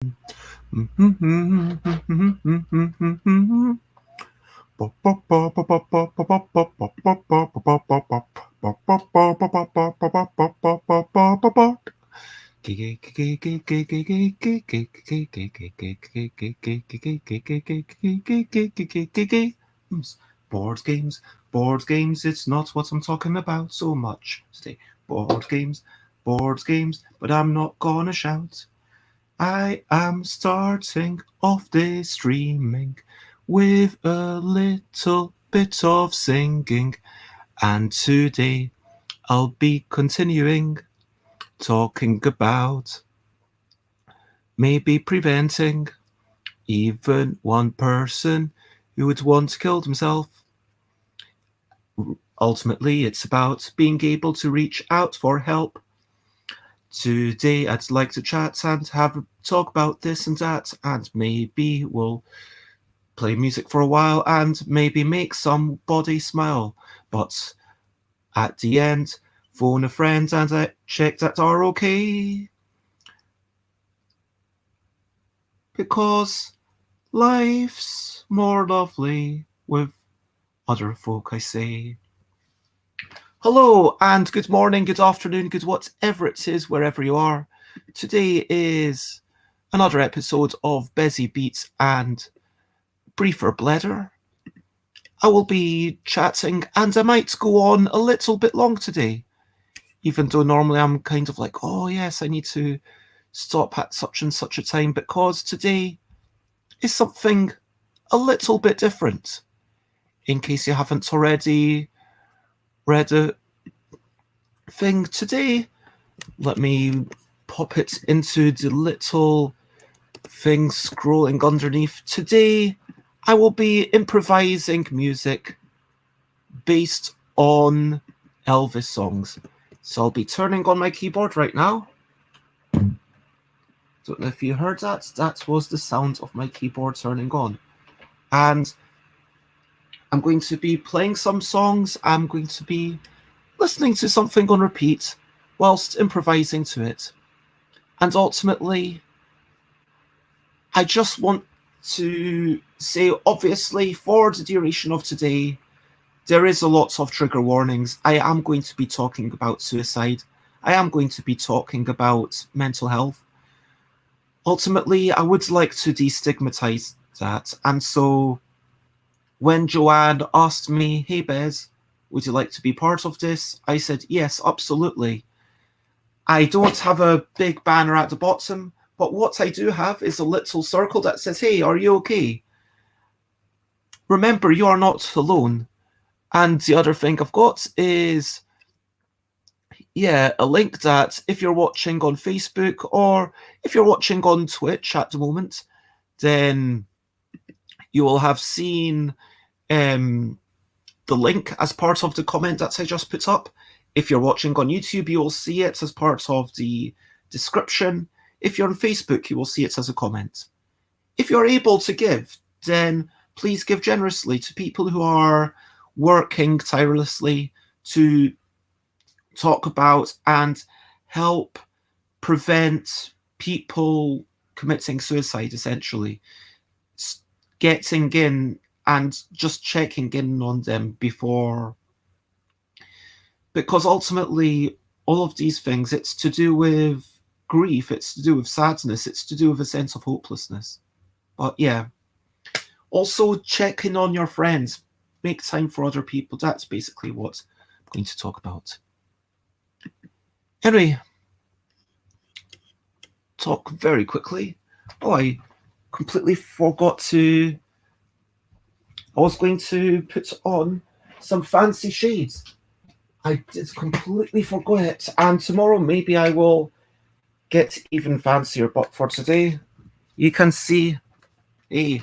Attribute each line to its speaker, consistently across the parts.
Speaker 1: Board games, board games, it's not what I'm talking about so much today. Board games, but I'm not gonna shout. I am starting off this streaming with a little bit of singing, and today I'll be continuing talking about maybe preventing even one person who would want to kill himself. Ultimately, it's about being able to reach out for help. Today, I'd like to chat and have a talk about this and that, and maybe we'll play music for a while and maybe make somebody smile. But at the end, phone a friend and check that are okay. Because life's more lovely with other folk, I say. Hello and good morning, good afternoon, good whatever it is, wherever you are. Today is another episode of Busy Beats and Briefer Bladder. I will be chatting and I might go on a little bit long today, even though normally I'm kind of like, oh yes, I need to stop at such and such a time, because today is something a little bit different. In case you haven't already read a thing today, let me pop it into the little thing scrolling underneath. Today, I will be improvising music based on Elvis songs. So I'll be turning on my keyboard right now. Don't know if you heard that. That was the sound of my keyboard turning on. And I'm going to be playing some songs. I'm going to be listening to something on repeat whilst improvising to it. And ultimately, I just want to say, obviously, for the duration of today, there is a lot of trigger warnings. I am going to be talking about suicide. I am going to be talking about mental health. Ultimately, I would like to de-stigmatise that. And so when Joanne asked me, hey, Bez, would you like to be part of this? I said, yes, absolutely. I don't have a big banner at the bottom, but what I do have is a little circle that says, hey, are you okay? Remember, you are not alone. And the other thing I've got is, a link that if you're watching on Facebook or if you're watching on Twitch at the moment, then you will have seen the link as part of the comment that I just put up. If you're watching on YouTube, you will see it as part of the description. If you're on Facebook, you will see it as a comment. If you're able to give, then please give generously to people who are working tirelessly to talk about and help prevent people committing suicide, essentially. Getting in and just checking in on them before. Because ultimately, all of these things, it's to do with grief, it's to do with sadness, it's to do with a sense of hopelessness. But yeah, also check in on your friends, make time for other people. That's basically what I'm going to talk about. Anyway, talk very quickly. Oh, I completely forgot to. I was going to put on some fancy shades. I did completely forget, and tomorrow maybe I will get even fancier, but for today, you can see, hey,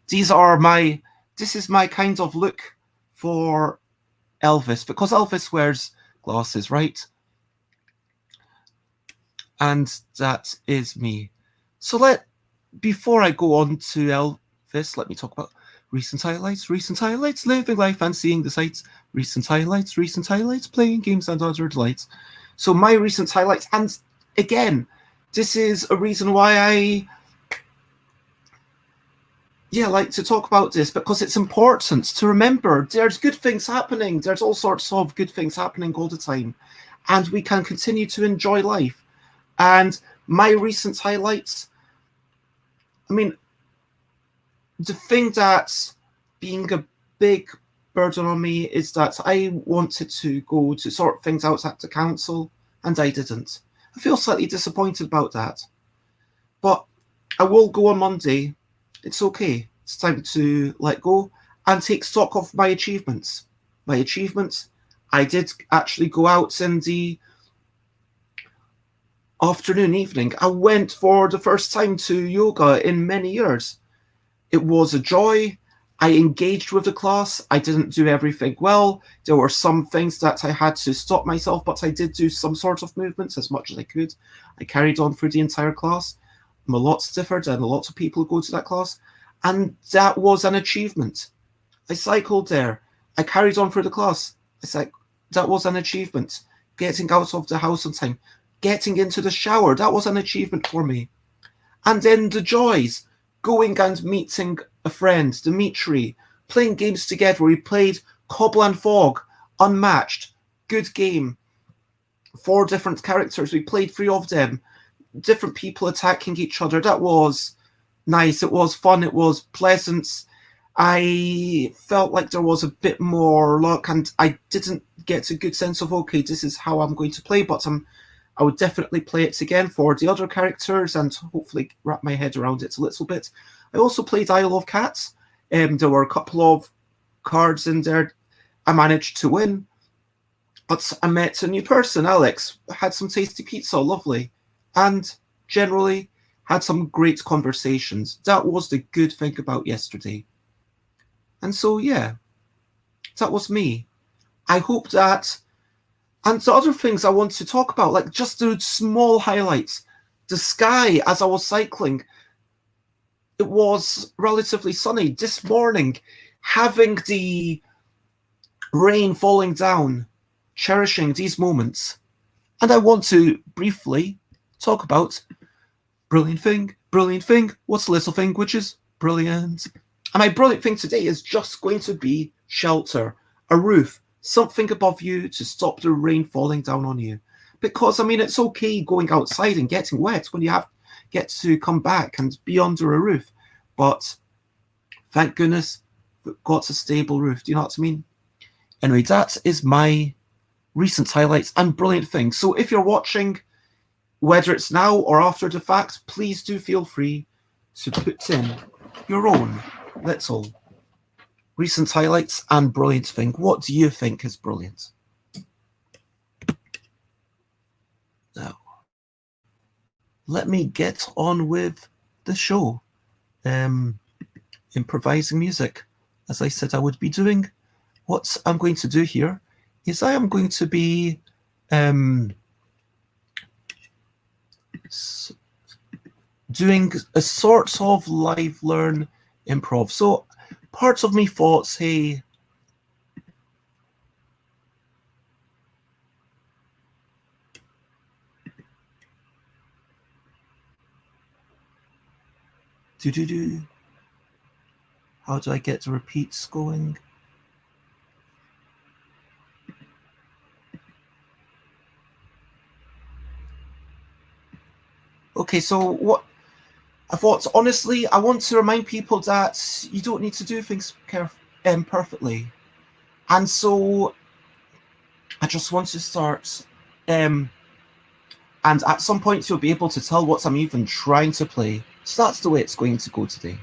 Speaker 1: this is my kind of look for Elvis, because Elvis wears glasses, right? And that is me. So before I go on to Elvis, let me talk about recent highlights, living life and seeing the sights, recent highlights, playing games and other delights. So my recent highlights, and again, this is a reason why I like to talk about this, because it's important to remember there's good things happening. There's all sorts of good things happening all the time, and we can continue to enjoy life. And my recent highlights, I mean, the thing that's being a big burden on me is that I wanted to go to sort things out at the council, and I didn't. I feel slightly disappointed about that. But I will go on Monday. It's okay. It's time to let go and take stock of my achievements. My achievements, I did actually go out in the afternoon, evening. I went for the first time to yoga in many years. It was a joy. I engaged with the class. I didn't do everything well. There were some things that I had to stop myself, but I did do some sort of movements as much as I could. I carried on through the entire class. I'm a lot stiffer than a lot of people who go to that class. And that was an achievement. I cycled there. I carried on through the class. That was an achievement. Getting out of the house on time. Getting into the shower. That was an achievement for me. And then the joys. Going and meeting a friend, Dimitri. Playing games together. We played Cobble and Fog. Unmatched. Good game. 4 different characters. We played 3 of them. Different people attacking each other. That was nice. It was fun. It was pleasant. I felt like there was a bit more luck, and I didn't get a good sense of, okay, this is how I'm going to play, but I would definitely play it again for the other characters and hopefully wrap my head around it a little bit. I also played Isle of Cats. There were a couple of cards in there I managed to win, but I met a new person, Alex, had some tasty pizza, lovely, and generally had some great conversations. That was the good thing about yesterday. And so, yeah, that was me. I hope that, and the other things I want to talk about, like just the small highlights. The sky as I was cycling, it was relatively sunny. This morning, having the rain falling down, cherishing these moments. And I want to briefly talk about brilliant thing, what's the little thing which is brilliant? And my brilliant thing today is just going to be shelter, a roof, something above you to stop the rain falling down on you. Because, I mean, it's okay going outside and getting wet when you get to come back and be under a roof. But thank goodness we've got a stable roof. Do you know what I mean? Anyway, that is my recent highlights and brilliant things. So if you're watching, whether it's now or after the fact, please do feel free to put in your own little recent highlights and brilliant thing. What do you think is brilliant? Now, let me get on with the show. Improvising music, as I said I would be doing. What I'm going to do here is I am going to be doing a sort of live learn improv. So parts of me thought, hey, how do I get the repeats going? Okay, so what I thought, honestly, I want to remind people that you don't need to do things perfectly. And so I just want to start, and at some point you'll be able to tell what I'm even trying to play. So that's the way it's going to go today.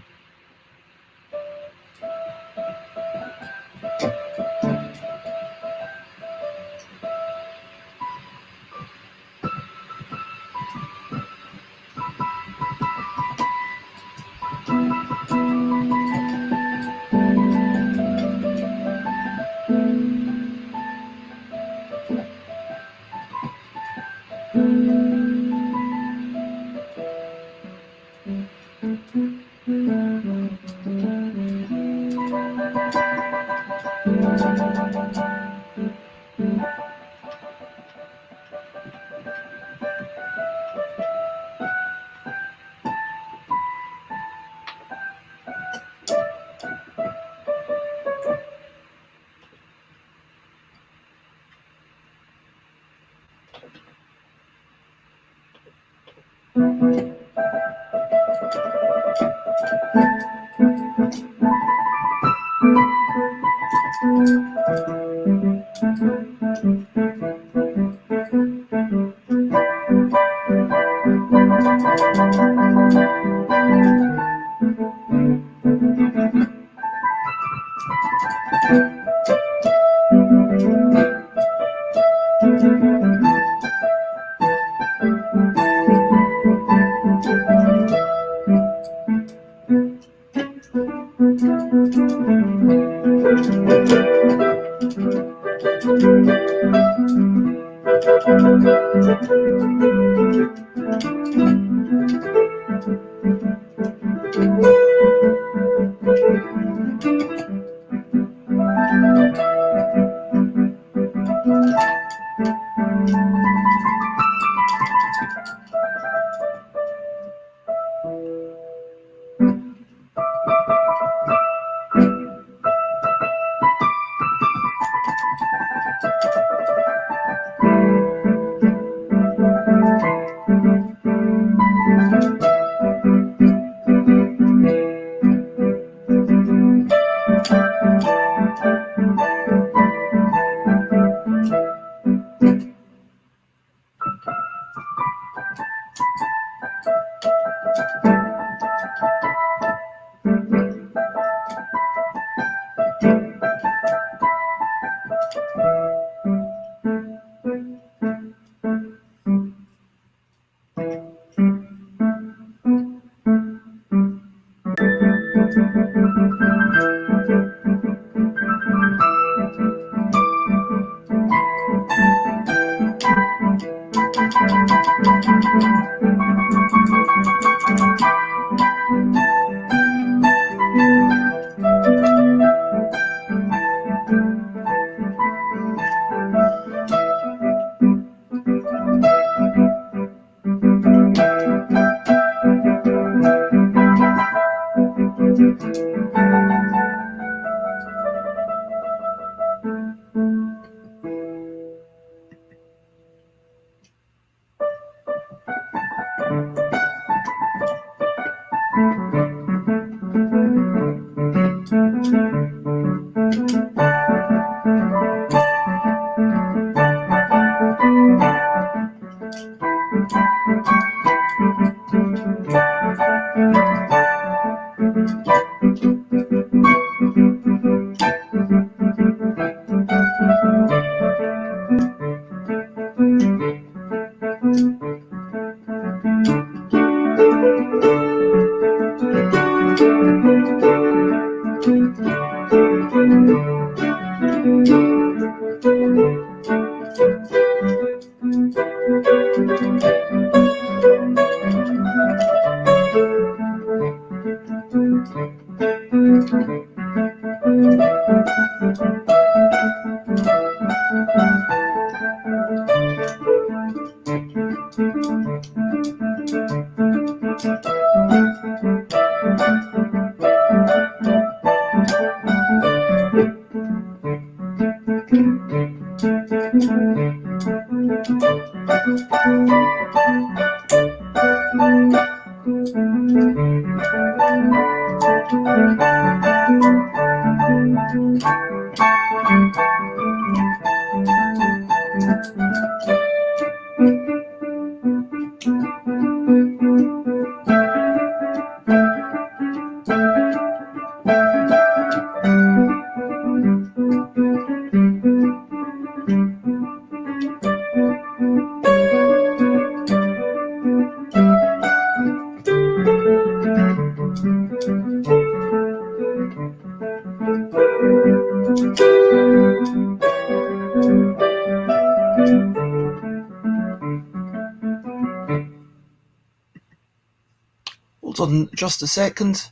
Speaker 1: Hold on just a second.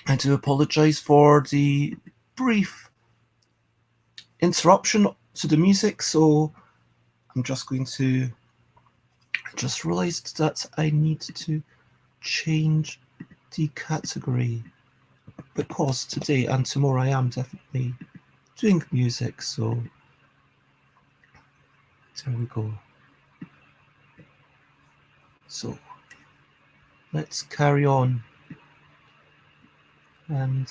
Speaker 1: I do apologise for the brief interruption to the music, so I'm just going to... I just realised that I need to change the category, because today and tomorrow I am definitely doing music, so there we go. So let's carry on. And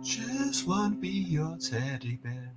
Speaker 1: Just want to be your teddy bear.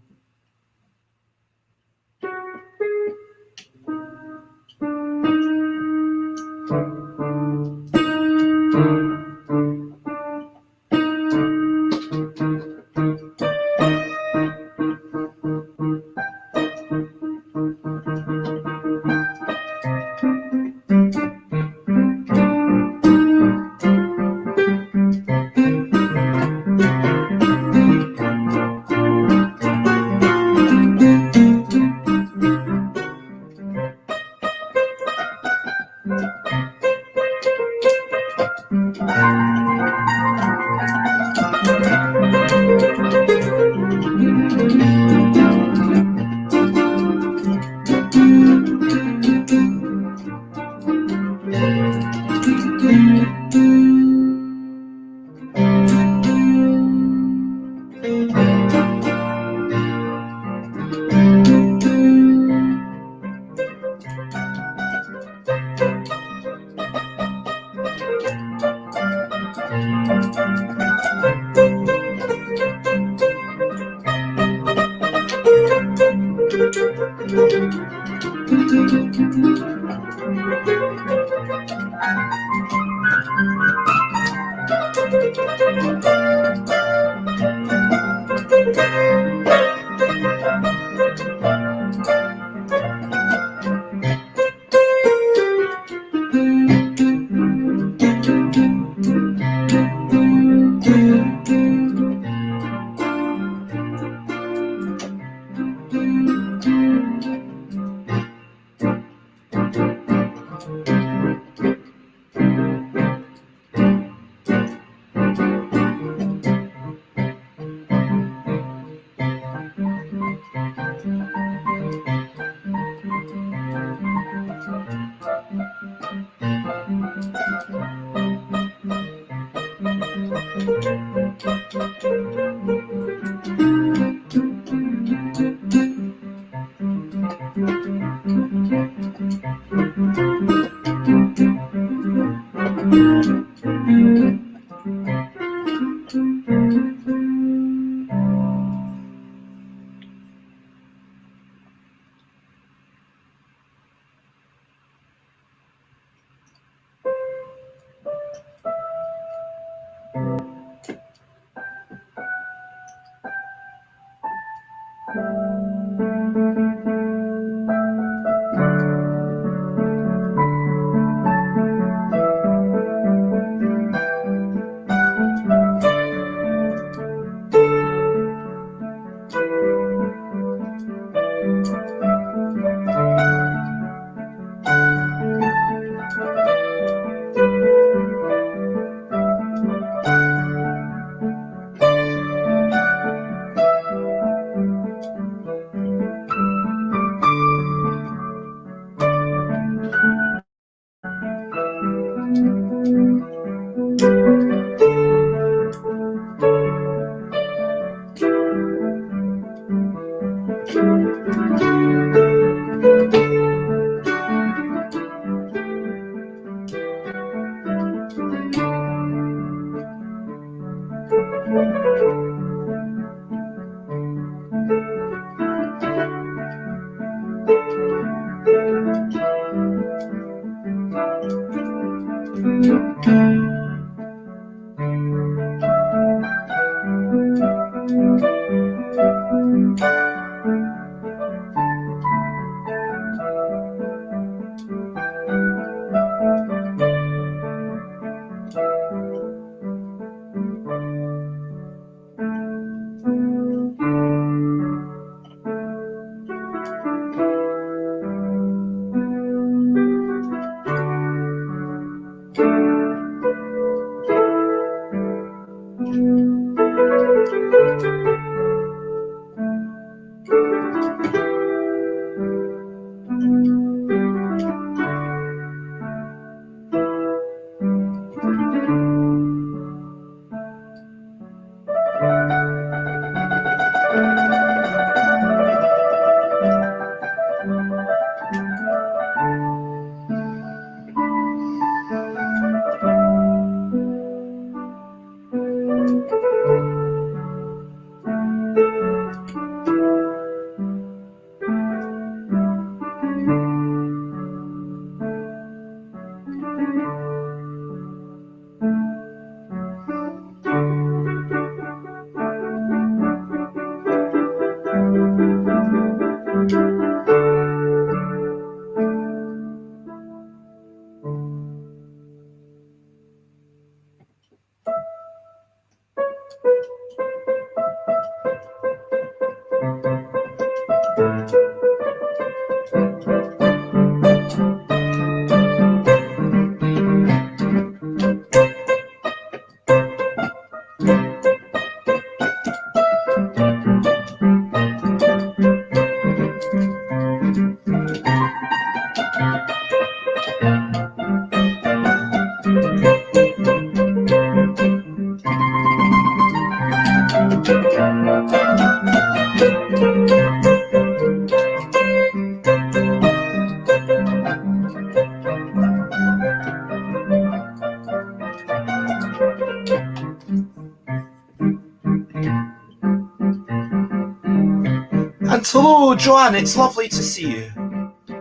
Speaker 1: And hello, Joanne, it's lovely to see you.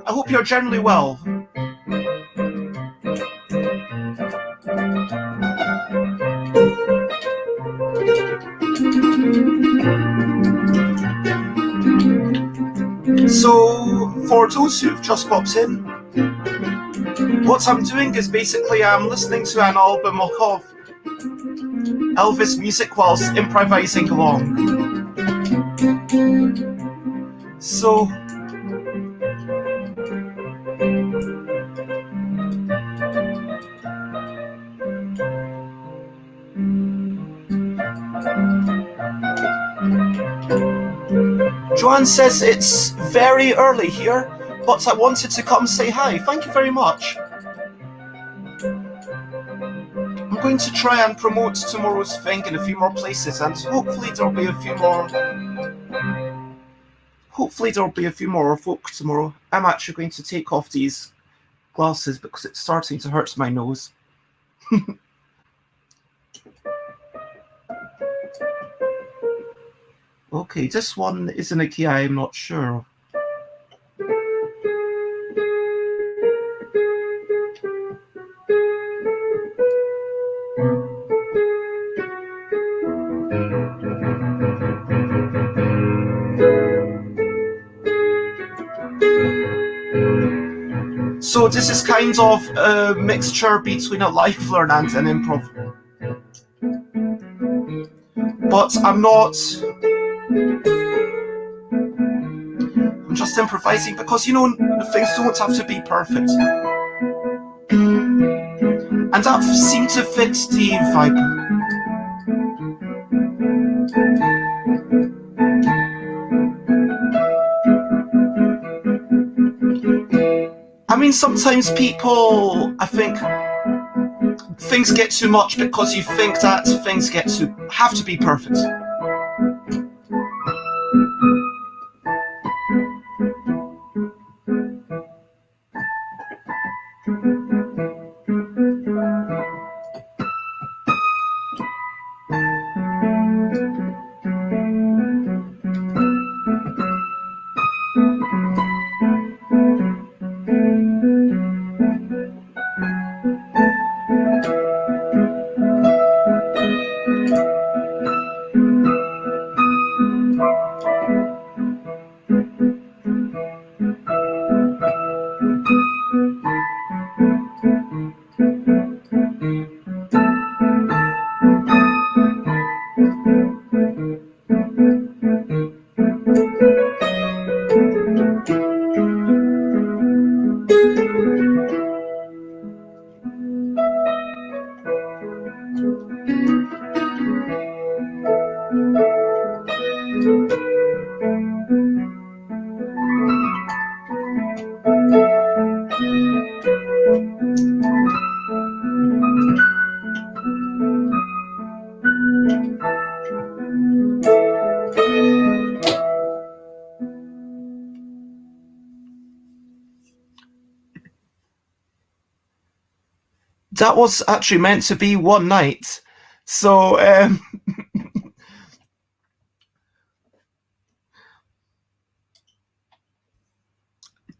Speaker 1: I hope you're generally well. So, for those who've just popped in, what I'm doing is basically I'm listening to an album of Elvis music whilst improvising along. So, Joanne says it's very early here. but I wanted to come say hi. Thank you very much. I'm going to try and promote tomorrow's thing in a few more places, and hopefully there'll be a few more folk tomorrow. I'm actually going to take off these glasses because it's starting to hurt my nose. Okay, this one is in a key I'm not sure. So this is kind of a mixture between a live learn and an improv. But I'm just improvising because, things don't have to be perfect. And that seemed to fit the vibe. I mean, sometimes people, I think, things get too much because you think that things have to be perfect. That was actually meant to be one night. So, I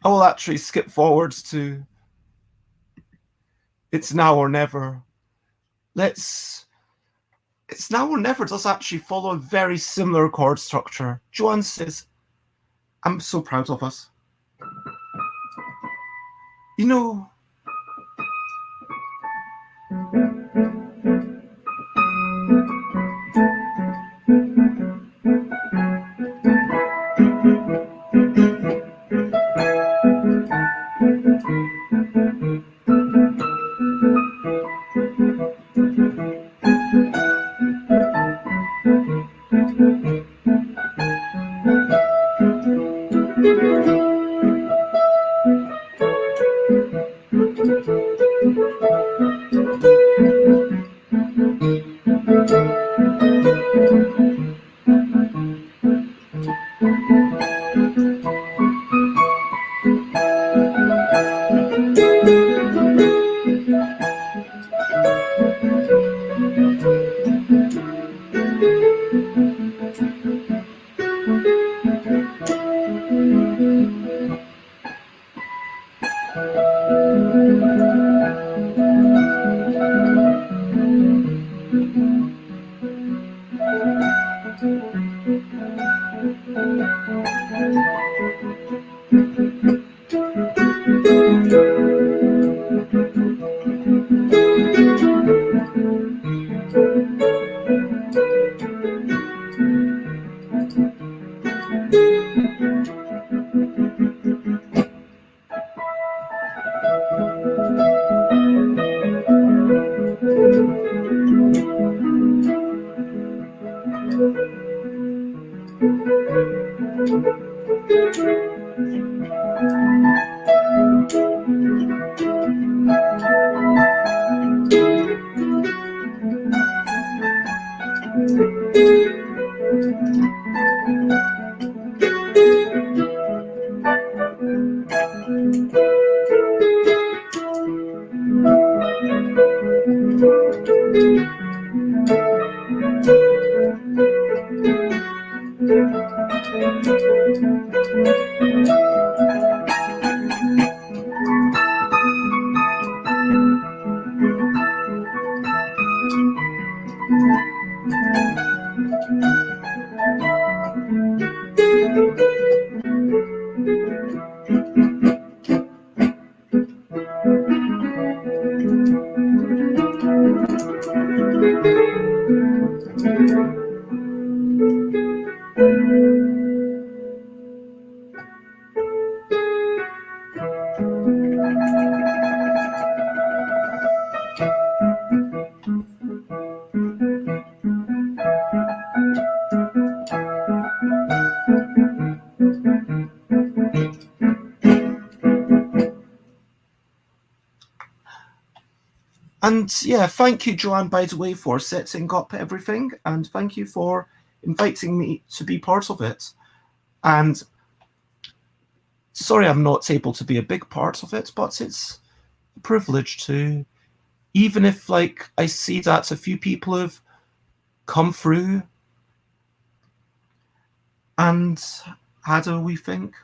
Speaker 1: will actually skip forwards to It's Now or Never. It's Now or Never does actually follow a very similar chord structure. Joanne says, I'm so proud of us. And yeah, thank you, Joanne, by the way, for setting up everything, and thank you for inviting me to be part of it. And sorry I'm not able to be a big part of it, but it's a privilege to, even if like I see that a few people have come through and had a wee think.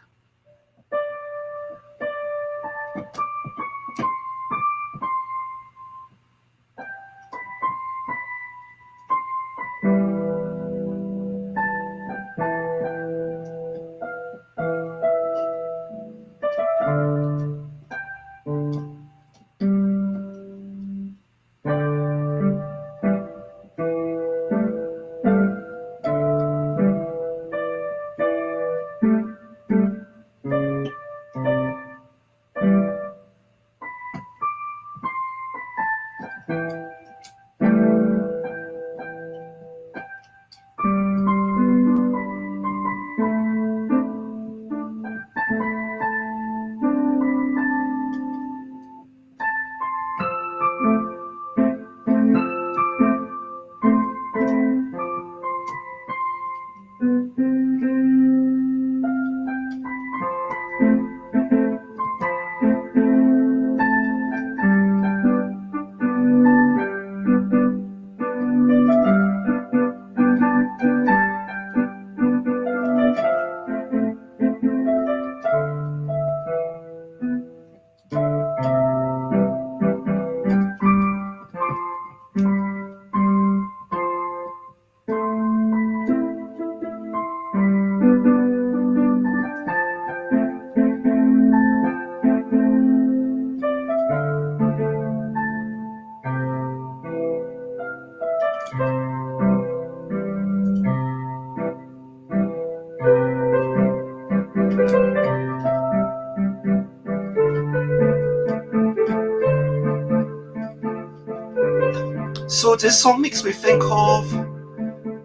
Speaker 1: So this song makes me think of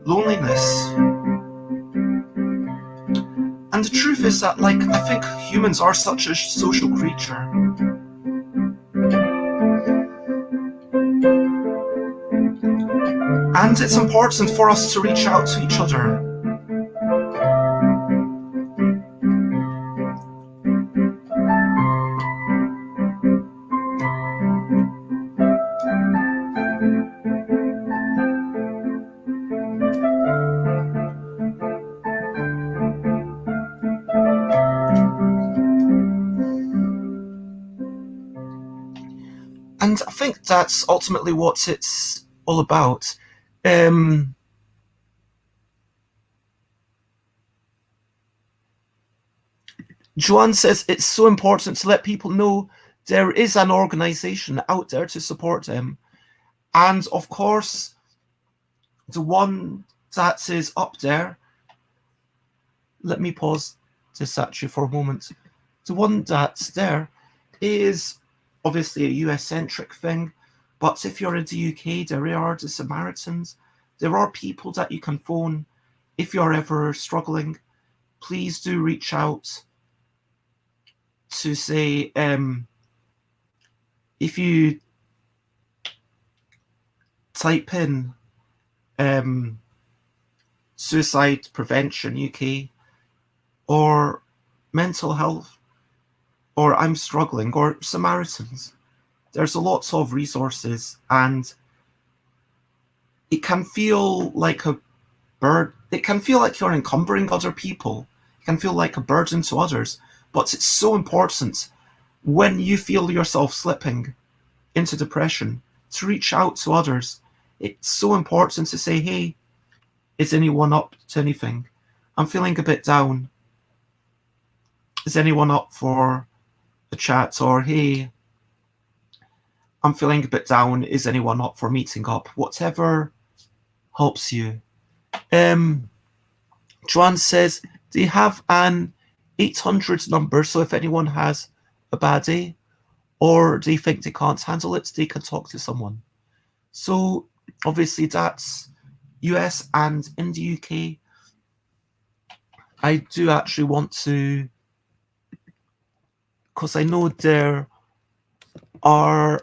Speaker 1: loneliness. And the truth is that, like, I think humans are such a social creature. And it's important for us to reach out to each other. And I think that's ultimately what it's all about. Joanne says it's so important to let people know there is an organisation out there to support them. And of course, the one that is up there, let me pause this actually for a moment. The one that's there is obviously a US-centric thing, but if you're in the UK, there are the Samaritans. There are people that you can phone if you're ever struggling. Please do reach out to say, if you type in suicide prevention UK or mental health or I'm struggling or Samaritans, there's a lot of resources, and it can feel like a bird. It can feel like you're encumbering other people. It can feel like a burden to others, but it's so important when you feel yourself slipping into depression to reach out to others. It's so important to say, hey, is anyone up to anything? I'm feeling a bit down. Is anyone up for a chat? Or, hey, I'm feeling a bit down. Is anyone up for meeting up? Whatever helps you. Joanne says they have an 800 number, so if anyone has a bad day or they think they can't handle it, they can talk to someone. So obviously that's US, and in the UK, I do actually want to, because I know there are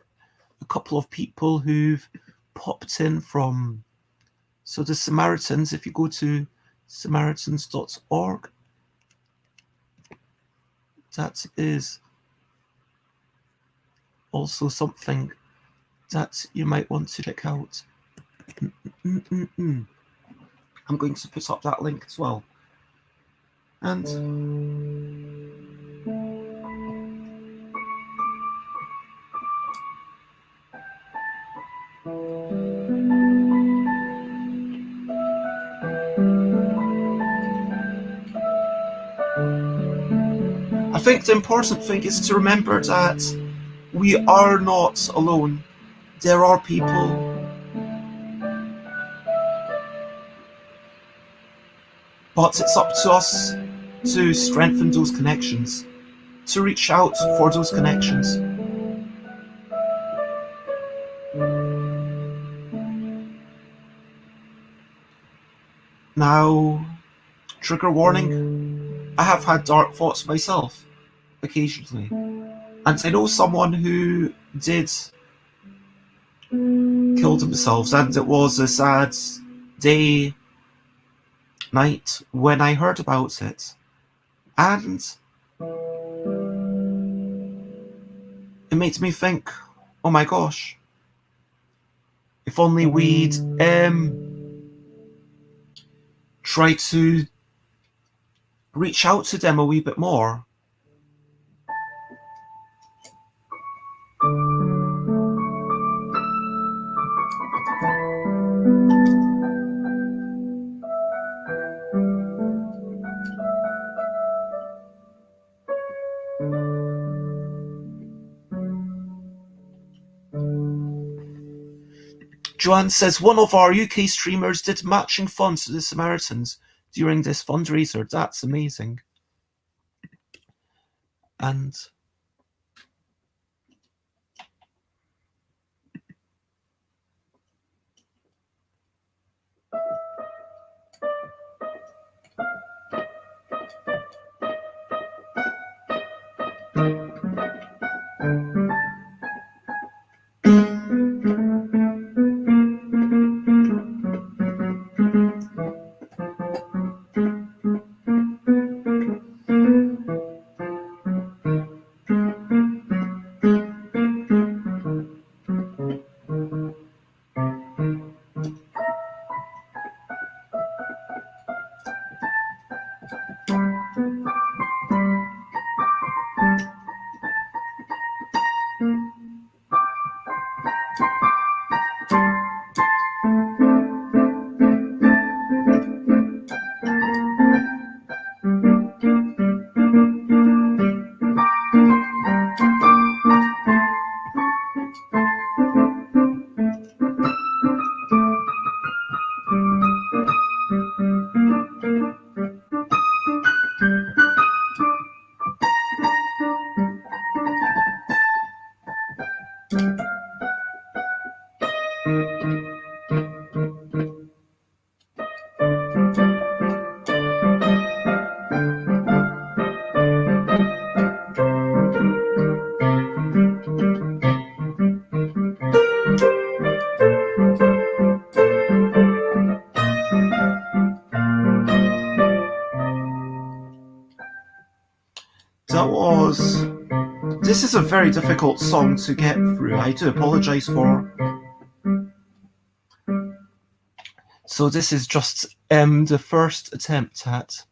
Speaker 1: a couple of people who've popped in from. So the Samaritans, if you go to samaritans.org, that is also something that you might want to check out. I'm going to put up that link as well. And I think the important thing is to remember that we are not alone. There are people but it's up to us to strengthen those connections, to reach out for those connections. Now, trigger warning, I have had dark thoughts myself, occasionally. And I know someone who did kill themselves, and it was a sad day, night, when I heard about it. And it made me think, oh my gosh, if only we'd try to reach out to them a wee bit more. Joanne says one of our UK streamers did matching funds to the Samaritans during this fundraiser. That's amazing. And this is a very difficult song to get through. I do apologise for. So this is just the first attempt at.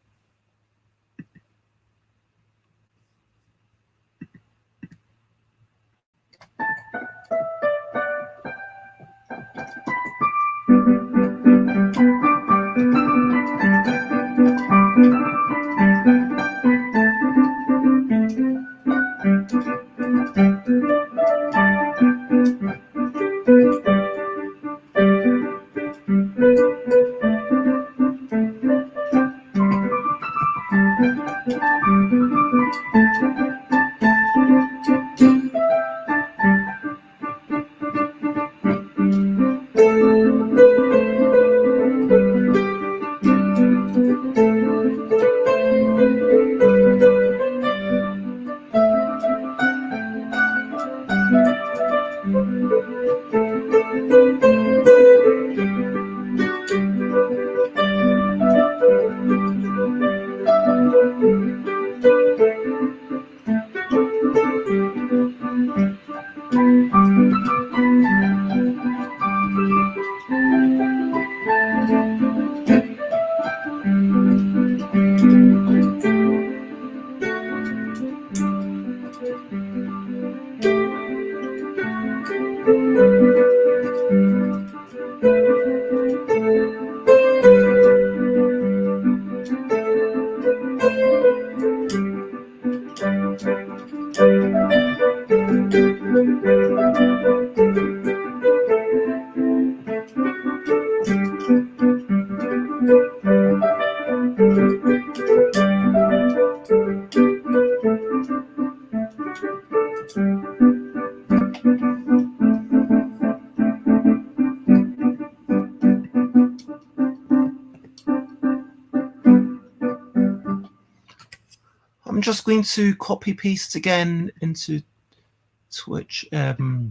Speaker 1: I'm just going to copy paste again into Twitch the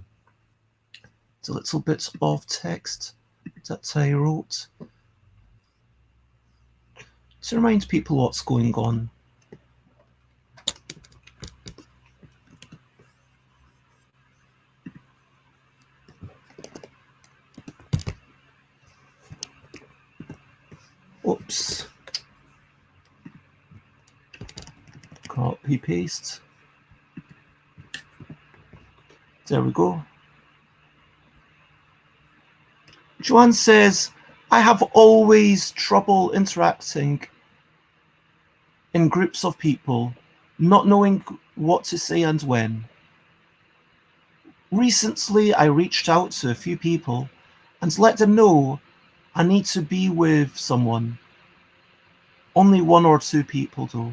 Speaker 1: little bit of text that I wrote to remind people what's going on. Oops. Copy paste. There we go. Joanne says, I have always trouble interacting in groups of people, not knowing what to say and when. Recently, I reached out to a few people and let them know I need to be with someone. Only 1 or 2 people, though.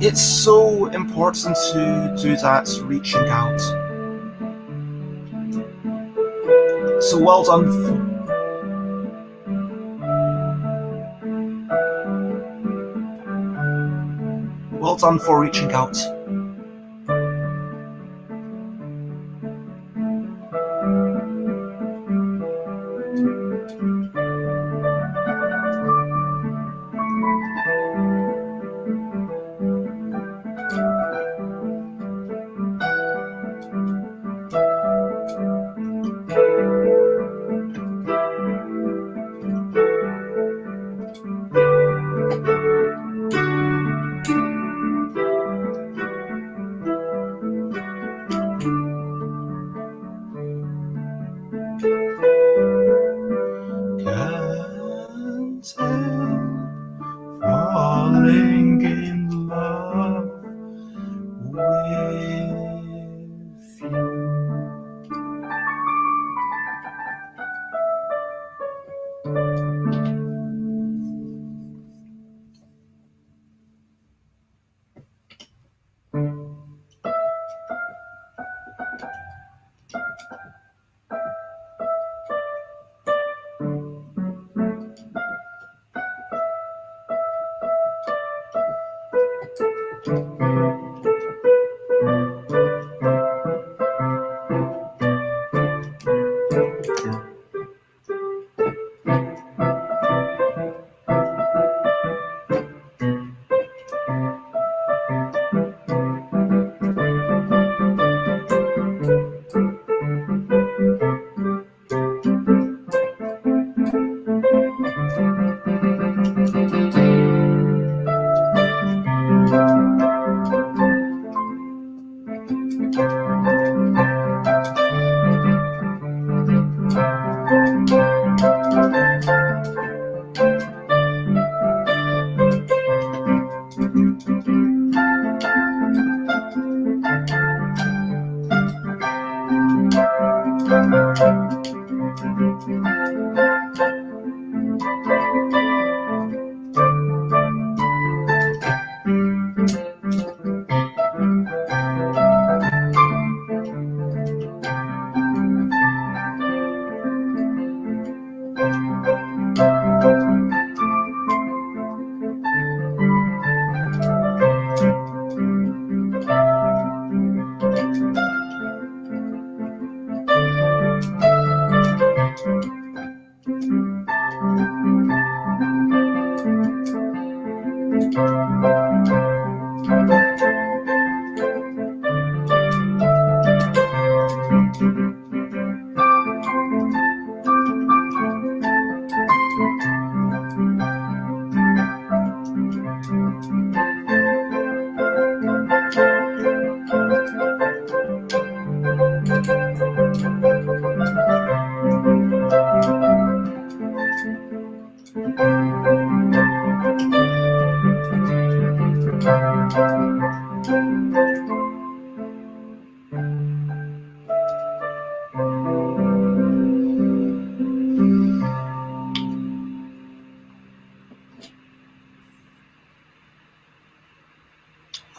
Speaker 1: It's so important to do that reaching out. So well done. Well done for reaching out. Falling in love with you.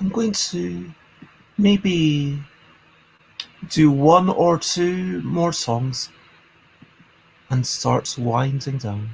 Speaker 1: I'm going to maybe do one or two more songs and start winding down.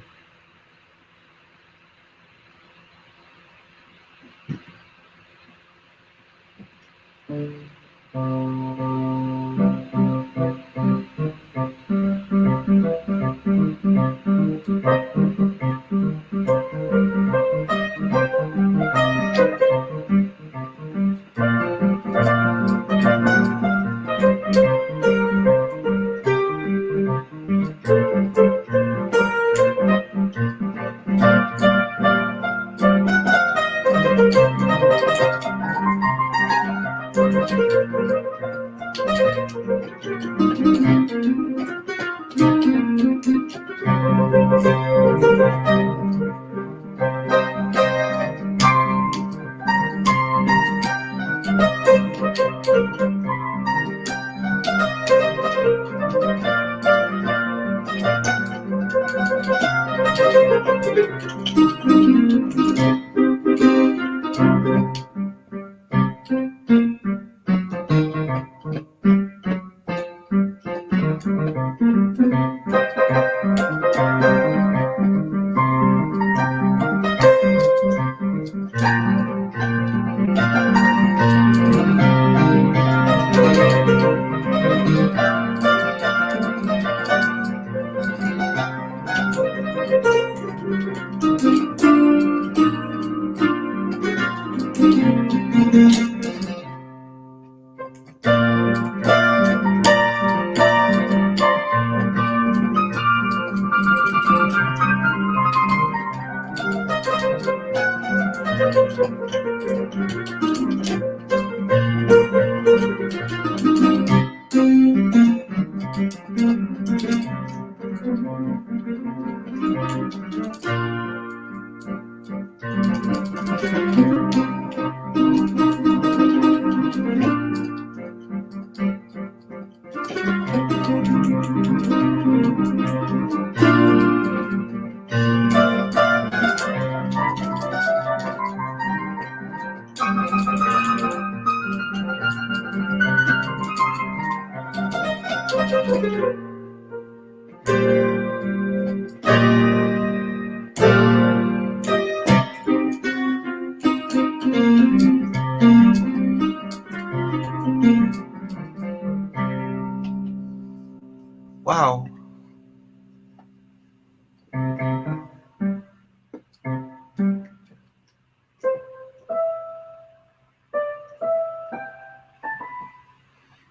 Speaker 1: Wow.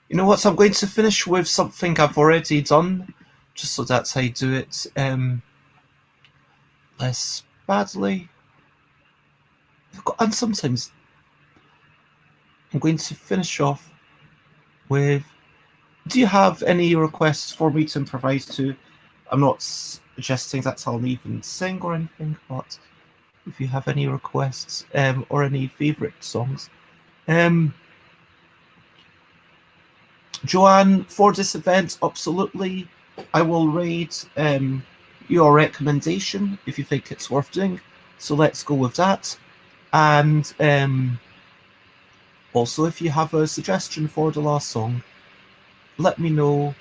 Speaker 1: You know what? So I'm going to finish with something I've already done, just so that I do it less badly. And sometimes I'm going to finish off with. Do you have any requests for me to improvise to? I'm not suggesting that I'll even sing or anything, but if you have any requests or any favourite songs. Joanne, for this event, absolutely, I will read your recommendation if you think it's worth doing. So let's go with that. And also, if you have a suggestion for the last song, let me know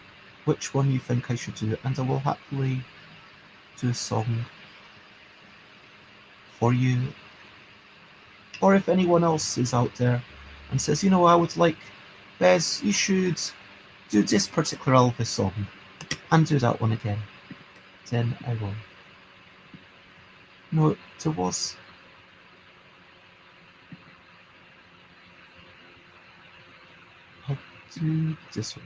Speaker 1: which one you think I should do, and I will happily do a song for you. Or if anyone else is out there and says, you know, I would like, Bez, you should do this particular Elvis song and do that one again, then I will. No, there was. I'll do this one.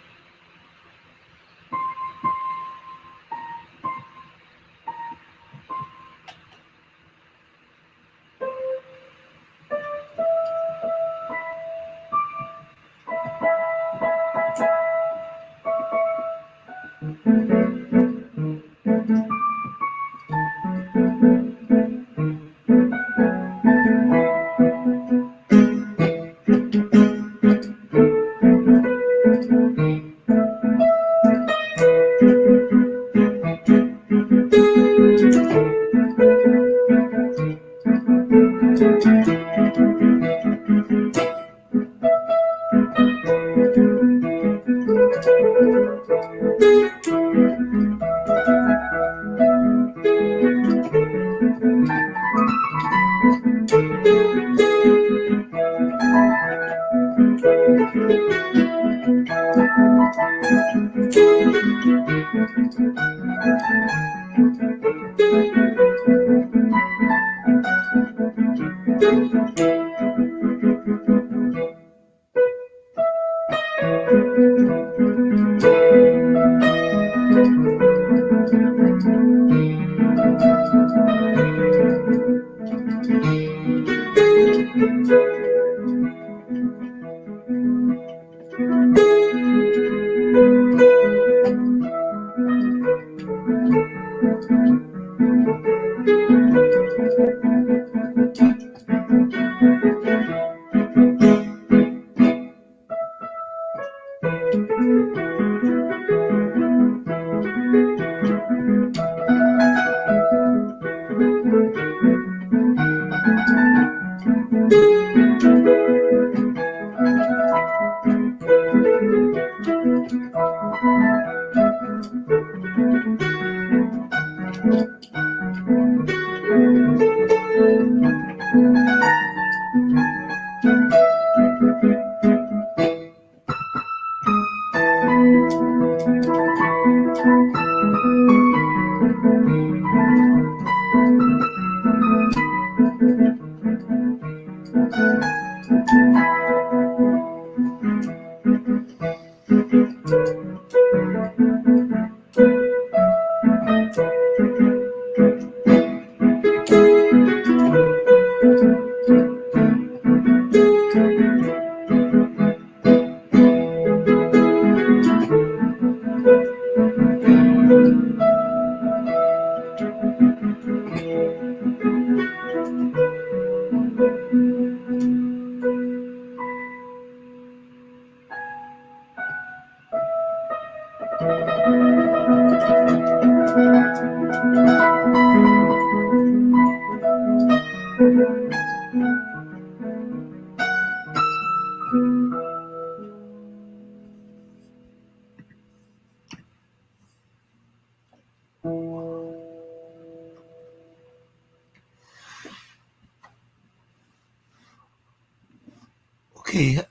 Speaker 1: Okay,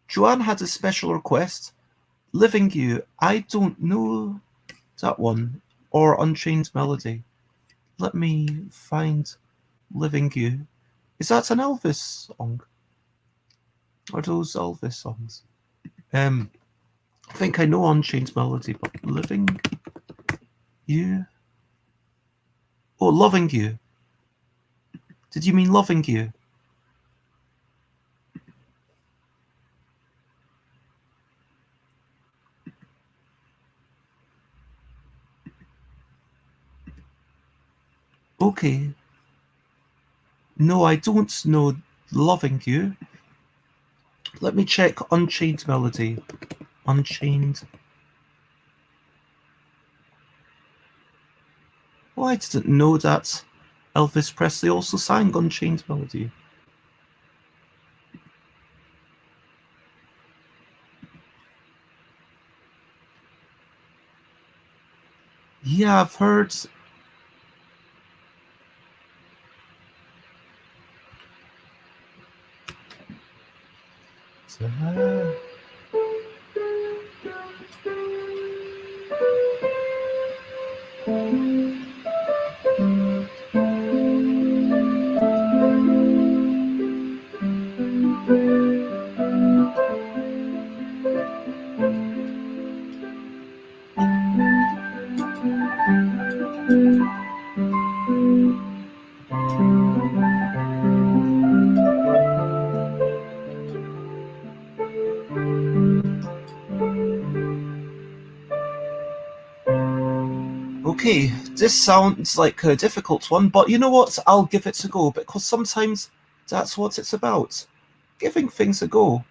Speaker 1: Joanne had a special request. Living You. I don't know that one. Or Unchained Melody. Let me find Living You. Is that an Elvis song? Are those Elvis songs? I think I know Unchained Melody, but Living You? Oh, Loving You. Did you mean Loving You? Okay. No, I don't know Loving You. Let me check Unchained Melody. Unchained. Oh, I didn't know that Elvis Presley also sang Unchained Melody. Yeah, I've heard. Okay, this sounds like a difficult one, but you know what? I'll give it a go because sometimes that's what it's about. Giving things a go,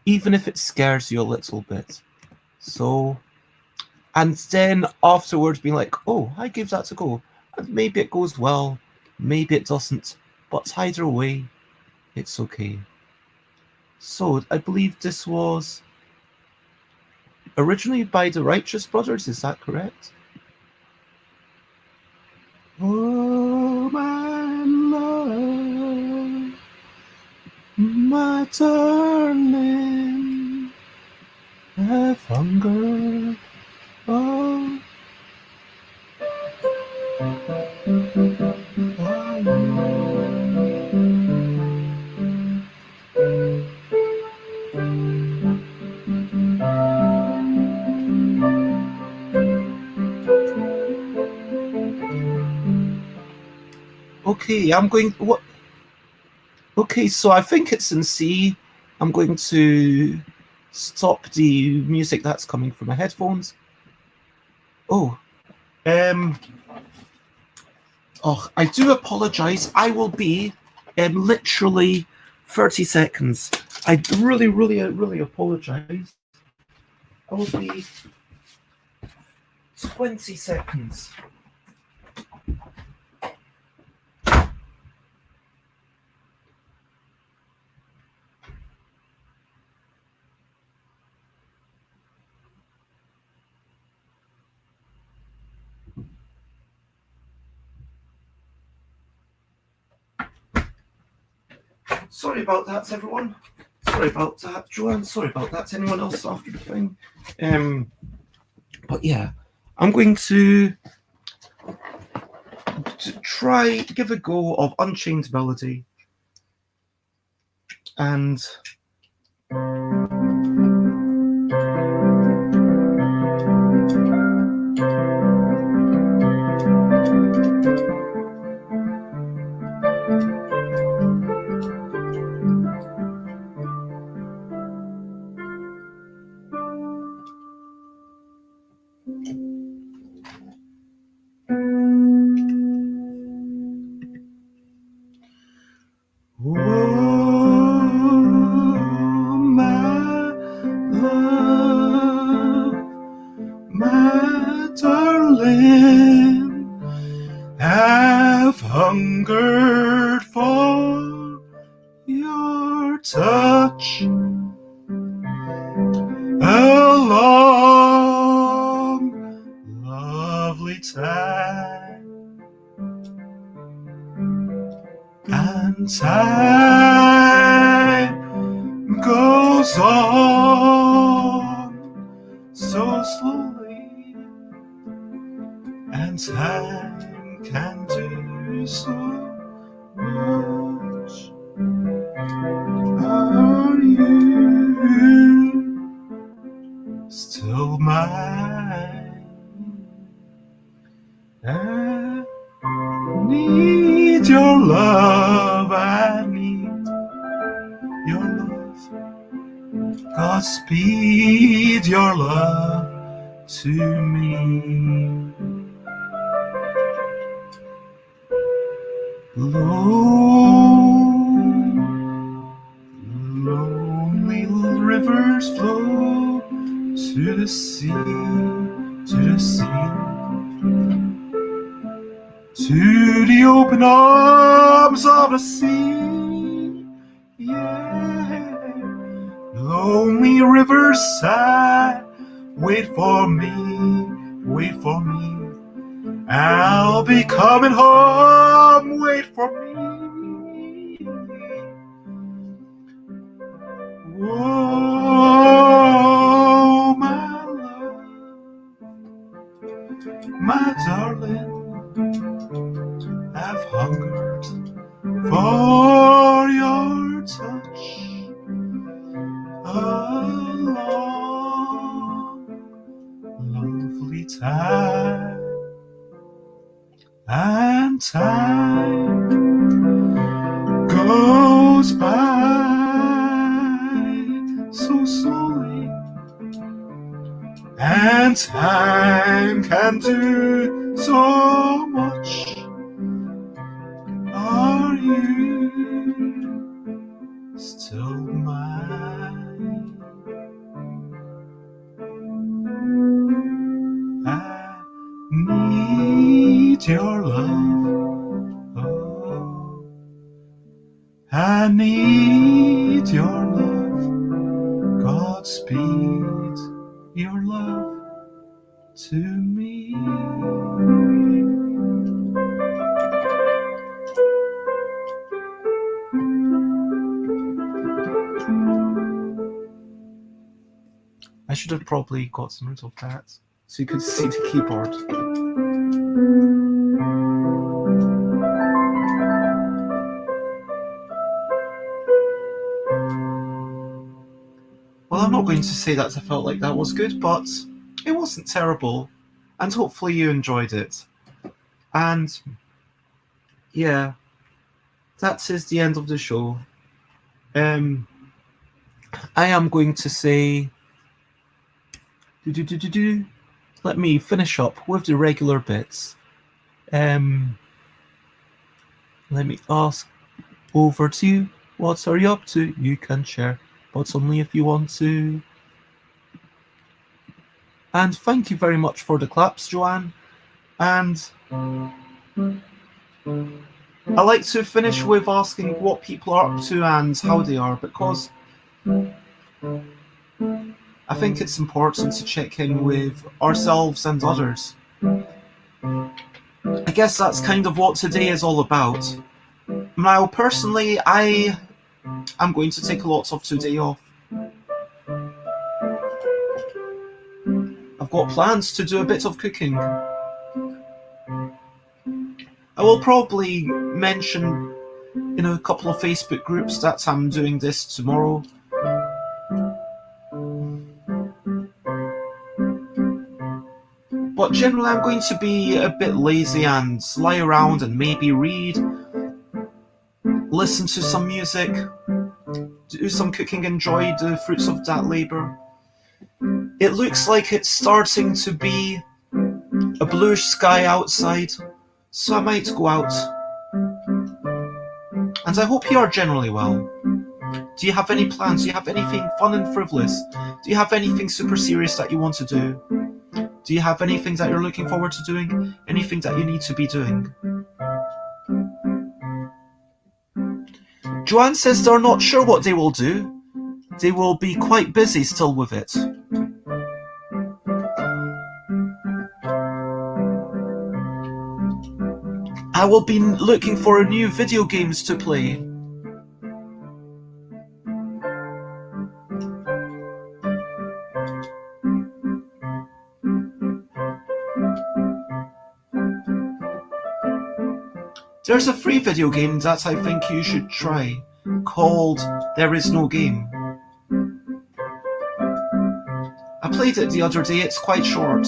Speaker 1: even if it scares you a little bit. So, and then afterwards being like, oh, I gave that a go. And maybe it goes well, maybe it doesn't, but either way, it's okay. So, I believe this was originally by the Righteous Brothers, is that correct? Oh, my love. my darling, have hungered for Okay, I'm going. What? Okay, so I think it's in C. I'm going to stop the music that's coming from my headphones. Oh, um, oh, I do apologize. I will be literally 30 seconds. I really, really, really apologize. I will be 20 seconds. Sorry about that, everyone. Sorry about that, Joanne. Sorry about that. Anyone else after the thing? But yeah, I'm going to try give a go of Unchained Melody, and oh, my love, my darling, have hungered for your touch a long, lovely time. And time goes on so slowly, and time can do so much. Are you still mine? I need your love, I need your love. Godspeed your love to me. Lonely rivers flow to the sea, to the sea, to the open arms of the sea. Yeah, lonely rivers sigh, wait for me, wait for me. I'll be coming home, wait for me. Whoa, my love, my darling, I've hungered for your touch a long, lovely time. And time goes by so slowly, and time can do so much. Are you still mine? I need your love. Oh, I need your love. Godspeed your love to me. should have probably gotten rid of that so you could see the keyboard. Well, I'm not going to say that I felt like that was good, but it wasn't terrible, and hopefully you enjoyed it. And yeah, that is the end of the show. I am going to say, let me finish up with the regular bits. Let me ask over to you. What are you up to? You can share, but only if you want to. And thank you very much for the claps, Joanne. And I like to finish with asking what people are up to and how they are, because I think it's important to check in with ourselves and others. I guess that's kind of what today is all about. Now, personally, I am going to take a lot of today off. I've got plans to do a bit of cooking. I will probably mention in a couple of Facebook groups that I'm doing this tomorrow. But generally I'm going to be a bit lazy and lie around and maybe read, listen to some music, do some cooking, enjoy the fruits of that labour. It looks like it's starting to be a bluish sky outside, so I might go out. And I hope you are generally well. Do you have any plans? Do you have anything fun and frivolous? Do you have anything super serious that you want to do? Do you have anything that you're looking forward to doing? Anything that you need to be doing? Joanne says they're not sure what they will do. They will be quite busy still with it. I will be looking for new video games to play. There's a free video game that I think you should try, called There Is No Game. I played it the other day, it's quite short.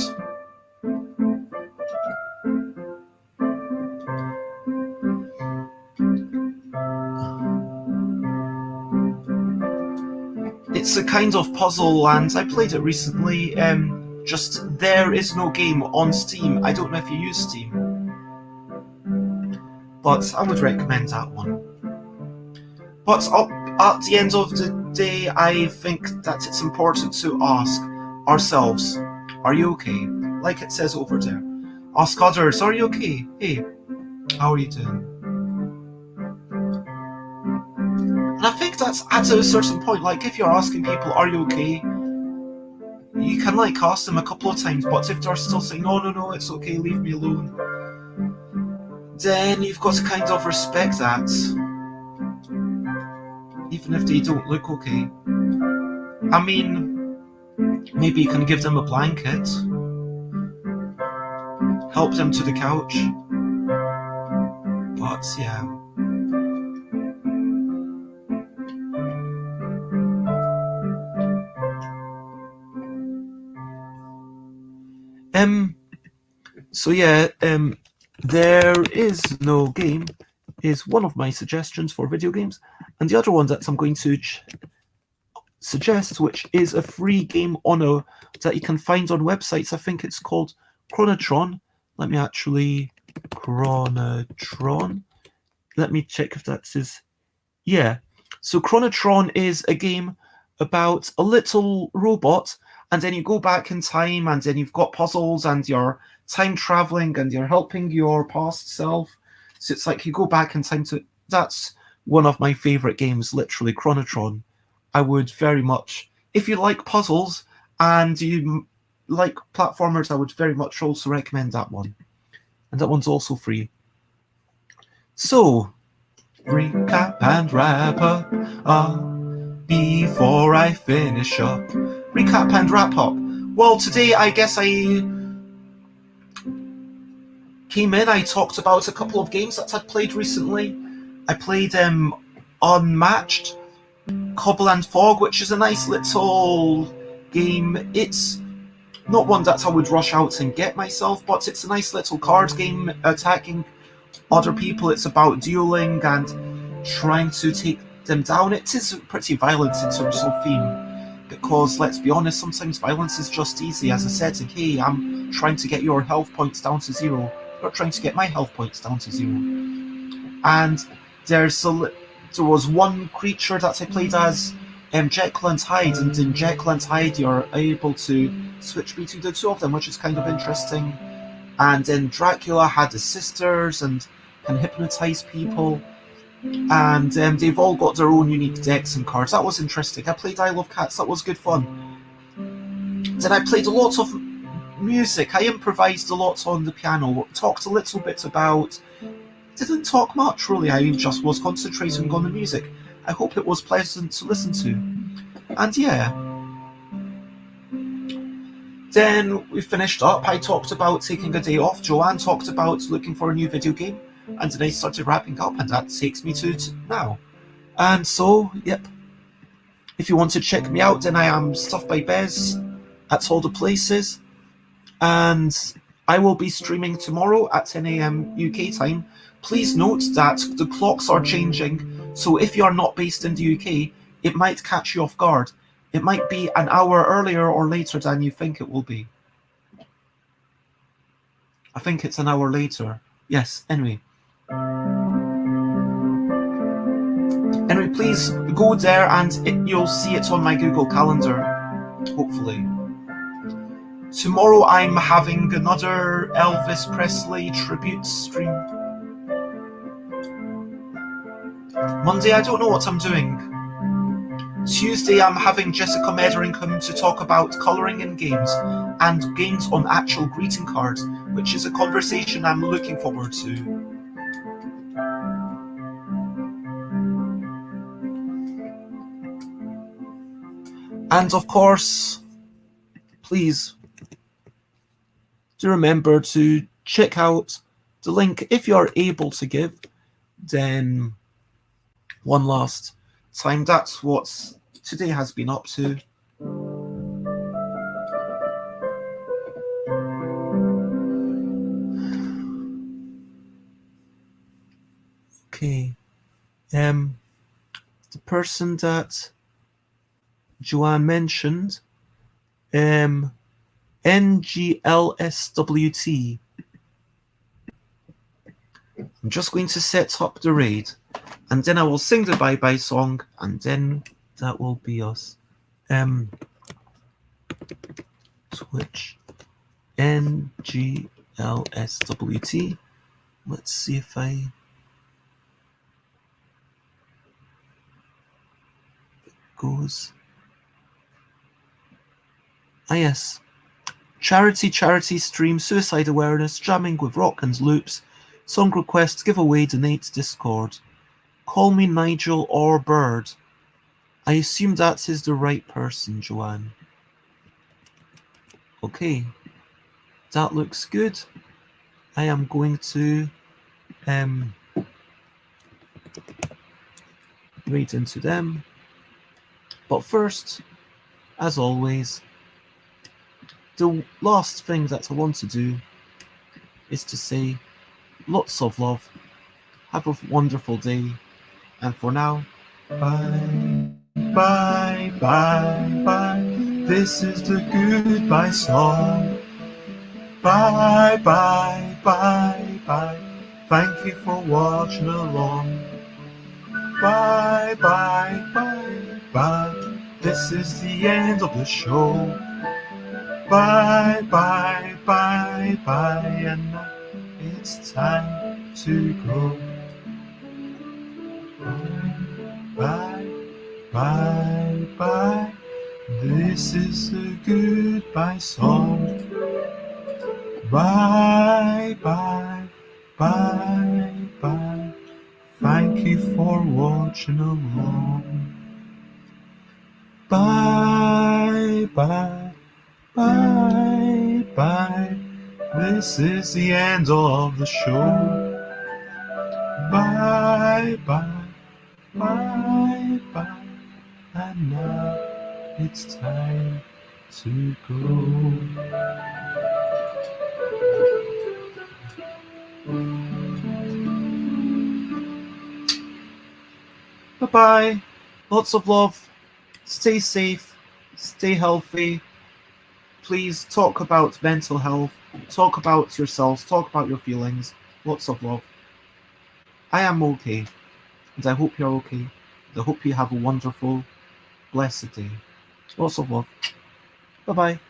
Speaker 1: It's a kind of puzzle and I played it recently, just There Is No Game on Steam. I don't know if you use Steam, but I would recommend that one. But at the end of the day, I think that it's important to ask ourselves, are you okay? Like it says over there. Ask others, are you okay? Hey, how are you doing? And I think that's at a certain point, like if you're asking people, are you okay? You can like ask them a couple of times, but if they're still saying, no, it's okay, leave me alone, then you've got to kind of respect that, even if they don't look okay. I mean, maybe you can give them a blanket, help them to the couch, but yeah. So yeah, There Is No Game is one of my suggestions for video games, and the other one that I'm going to suggest, which is a free game that you can find on websites. I think it's called Chronotron. Let me check if that's his. Yeah. So Chronotron is a game about a little robot, and then you go back in time, and then you've got puzzles, and you're time traveling, and you're helping your past self. So it's like you go back in time to. That's one of my favorite games, literally, Chronotron. I would very much, if you like puzzles and you like platformers, I would very much also recommend that one. And that one's also free. So, recap and wrap up before I finish up. recap and wrap up. Well, today I guess I came in, I talked about a couple of games that I'd played recently. I played Unmatched, Cobble and Fog, which is a nice little game. It's not one that I would rush out and get myself, but it's a nice little card game attacking other people. It's about dueling and trying to take them down. It is pretty violent in terms of theme, because let's be honest, sometimes violence is just easy as a setting. Hey, I'm trying to get your health points down to zero. You're trying to get my health points down to zero. And there was one creature that I played as Jekyll and Hyde, and in Jekyll and Hyde you're able to switch between the two of them, which is kind of interesting. And then Dracula had his sisters and can hypnotize people, and they've all got their own unique decks and cards. That was interesting. I played Isle of Cats. That was good fun. Then I played a lot of music. I improvised a lot on the piano. Talked a little bit about... Didn't talk much, really. I just was concentrating on the music. I hope it was pleasant to listen to. And yeah. Then we finished up. I talked about taking a day off. Joanne talked about looking for a new video game. And then I started wrapping up, and that takes me to now. And so, yep. If you want to check me out, then I am Stuff by Bez at all the places. And I will be streaming tomorrow at 10 a.m. UK time. Please note that the clocks are changing, so if you are not based in the UK, it might catch you off guard. It might be an hour earlier or later than you think it will be. I think it's an hour later. Yes, anyway. Anyway, please go there and you'll see it on my Google Calendar, hopefully. Tomorrow I'm having another Elvis Presley tribute stream. Monday, I don't know what I'm doing. Tuesday, I'm having Jessica Metheringham to talk about colouring in games and games on actual greeting cards, which is a conversation I'm looking forward to. And of course, please do remember to check out the link if you're able to give. Then one last time, that's what today has been up to. Okay. The person that Joanne mentioned, NGLSWT. I'm just going to set up the raid, and then I will sing the bye-bye song, and then that will be us. Twitch, NGLSWT. Let's see if it goes. Ah, yes. Charity stream, suicide awareness, jamming with rock and loops, song requests, giveaway, donate, Discord. Call me Nigel or Bird. I assume that is the right person, Joanne. Okay. That looks good. I am going to read into them. But first, as always, the last thing that I want to do is to say lots of love, have a wonderful day, and for now, bye, bye, bye, bye. This is the goodbye song. Bye, bye, bye, bye. Thank you for watching along. Bye, bye, bye, bye. This is the end of the show. Bye, bye, bye, bye, and now it's time to go. Bye, bye, bye. This is a goodbye song. Bye, bye, bye, bye. Thank you for watching along. Bye, bye. Bye, bye, bye. This is the end of the show. Bye, bye, bye, bye. And now it's time to go. Bye-bye. Lots of love. Stay safe. Stay healthy. Please talk about mental health. Talk about yourselves. Talk about your feelings. Lots of love. I am okay. And I hope you're okay. I hope you have a wonderful, blessed day. Lots of love. Bye-bye.